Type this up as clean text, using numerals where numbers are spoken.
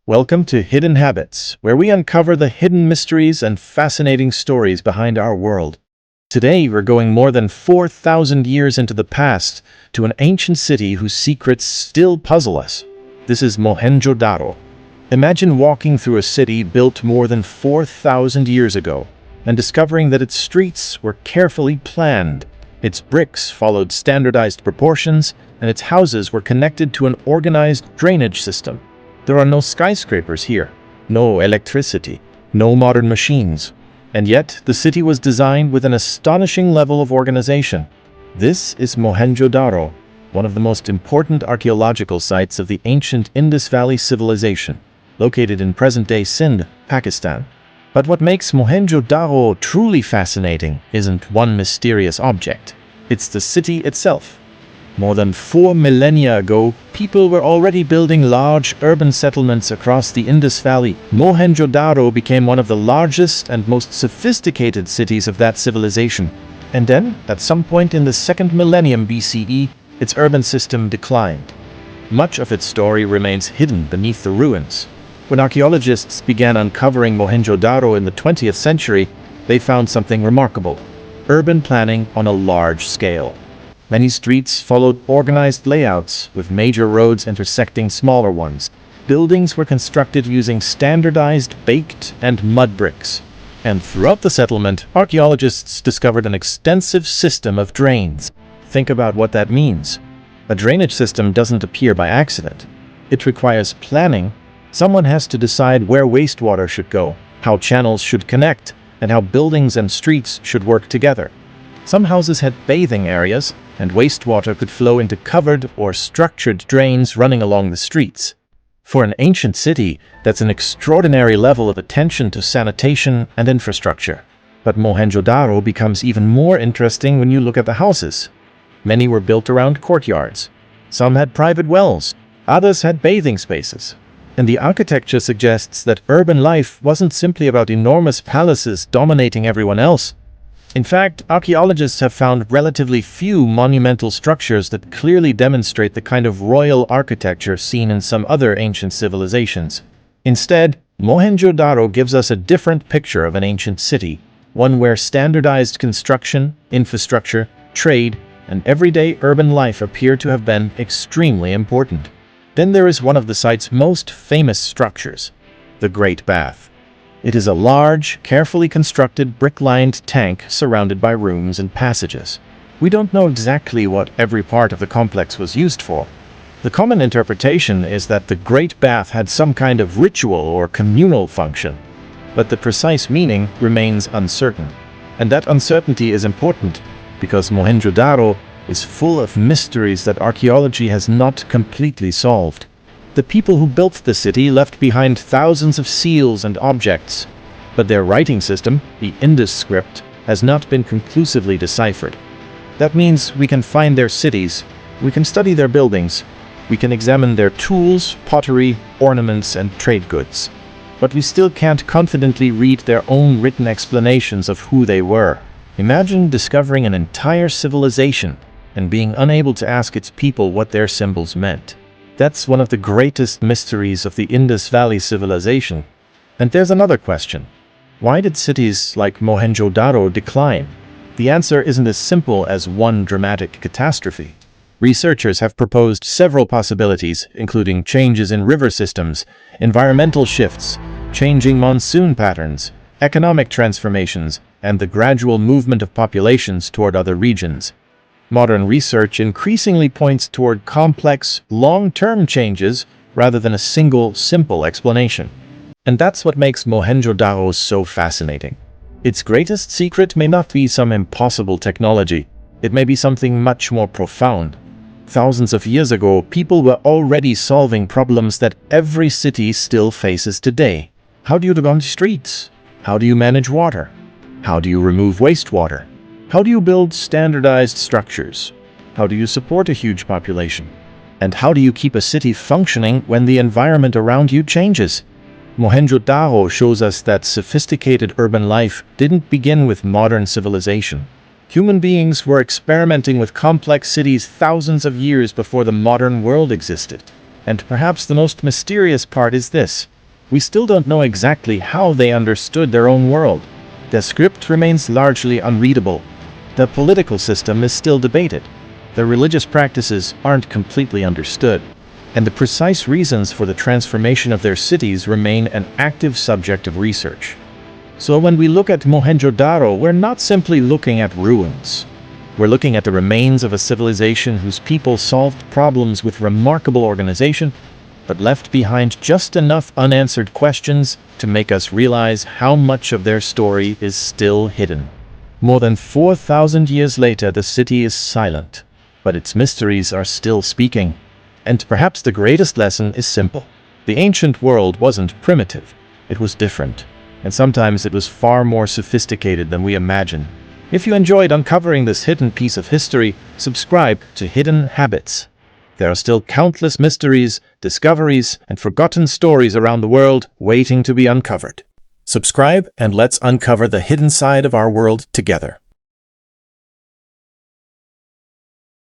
Welcome to Hidden Habits, where we uncover the hidden mysteries and fascinating stories behind our world. Today, we're going more than 4,000 years into the past to an ancient city whose secrets still puzzle us. This is Mohenjo-daro. Imagine walking through a city built more than 4,000 years ago and discovering that its streets were carefully planned. Its bricks followed standardized proportions, and its houses were connected to an organized drainage system. There are no skyscrapers here, no electricity, no modern machines. And yet, the city was designed with an astonishing level of organization. This is Mohenjo-daro, one of the most important archaeological sites of the ancient Indus Valley civilization, located in present-day Sindh, Pakistan. But what makes Mohenjo-daro truly fascinating isn't one mysterious object. It's the city itself. More than 4 millennia ago, people were already building large urban settlements across the Indus Valley. Mohenjo-daro became one of the largest and most sophisticated cities of that civilization. And then, at some point in the 2nd millennium BCE, its urban system declined. Much of its story remains hidden beneath the ruins. When archaeologists began uncovering Mohenjo-daro in the 20th century, they found something remarkable: urban planning on a large scale. Many streets followed organized layouts, with major roads intersecting smaller ones. Buildings were constructed using standardized baked and mud bricks. And throughout the settlement, archaeologists discovered an extensive system of drains. Think about what that means. A drainage system doesn't appear by accident. It requires planning. Someone has to decide where wastewater should go, how channels should connect, and how buildings and streets should work together. Some houses had bathing areas, and wastewater could flow into covered or structured drains running along the streets. For an ancient city, that's an extraordinary level of attention to sanitation and infrastructure. But Mohenjo-daro becomes even more interesting when you look at the houses. Many were built around courtyards. Some had private wells, others had bathing spaces. And the architecture suggests that urban life wasn't simply about enormous palaces dominating everyone else. In fact, archaeologists have found relatively few monumental structures that clearly demonstrate the kind of royal architecture seen in some other ancient civilizations. Instead, Mohenjo-daro gives us a different picture of an ancient city, one where standardized construction, infrastructure, trade, and everyday urban life appear to have been extremely important. Then there is one of the site's most famous structures, the Great Bath. It is a large, carefully constructed brick-lined tank surrounded by rooms and passages. We don't know exactly what every part of the complex was used for. The common interpretation is that the Great Bath had some kind of ritual or communal function, but the precise meaning remains uncertain. And that uncertainty is important because Mohenjo-daro is full of mysteries that archaeology has not completely solved. The people who built the city left behind thousands of seals and objects, but their writing system, the Indus script, has not been conclusively deciphered. That means we can find their cities, we can study their buildings, we can examine their tools, pottery, ornaments, and trade goods. But we still can't confidently read their own written explanations of who they were. Imagine discovering an entire civilization and being unable to ask its people what their symbols meant. That's one of the greatest mysteries of the Indus Valley civilization. And there's another question. Why did cities like Mohenjo-daro decline? The answer isn't as simple as one dramatic catastrophe. Researchers have proposed several possibilities, including changes in river systems, environmental shifts, changing monsoon patterns, economic transformations, and the gradual movement of populations toward other regions. Modern research increasingly points toward complex, long-term changes rather than a single, simple explanation. And that's what makes Mohenjo-daro so fascinating. Its greatest secret may not be some impossible technology. It may be something much more profound. Thousands of years ago, people were already solving problems that every city still faces today. How do you run streets? How do you manage water? How do you remove wastewater? How do you build standardized structures? How do you support a huge population? And how do you keep a city functioning when the environment around you changes? Mohenjo-daro shows us that sophisticated urban life didn't begin with modern civilization. Human beings were experimenting with complex cities thousands of years before the modern world existed. And perhaps the most mysterious part is this: We still don't know exactly how they understood their own world. The script remains largely unreadable. The political system is still debated. The religious practices aren't completely understood. And the precise reasons for the transformation of their cities remain an active subject of research. So when we look at Mohenjo-daro, we're not simply looking at ruins. We're looking at the remains of a civilization whose people solved problems with remarkable organization, but left behind just enough unanswered questions to make us realize how much of their story is still hidden. More than 4,000 years later, the city is silent, but its mysteries are still speaking. And perhaps the greatest lesson is simple. The ancient world wasn't primitive. It was different. And sometimes it was far more sophisticated than we imagine. If you enjoyed uncovering this hidden piece of history, subscribe to Hidden Habits. There are still countless mysteries, discoveries, and forgotten stories around the world waiting to be uncovered. Subscribe and let's uncover the hidden side of our world together.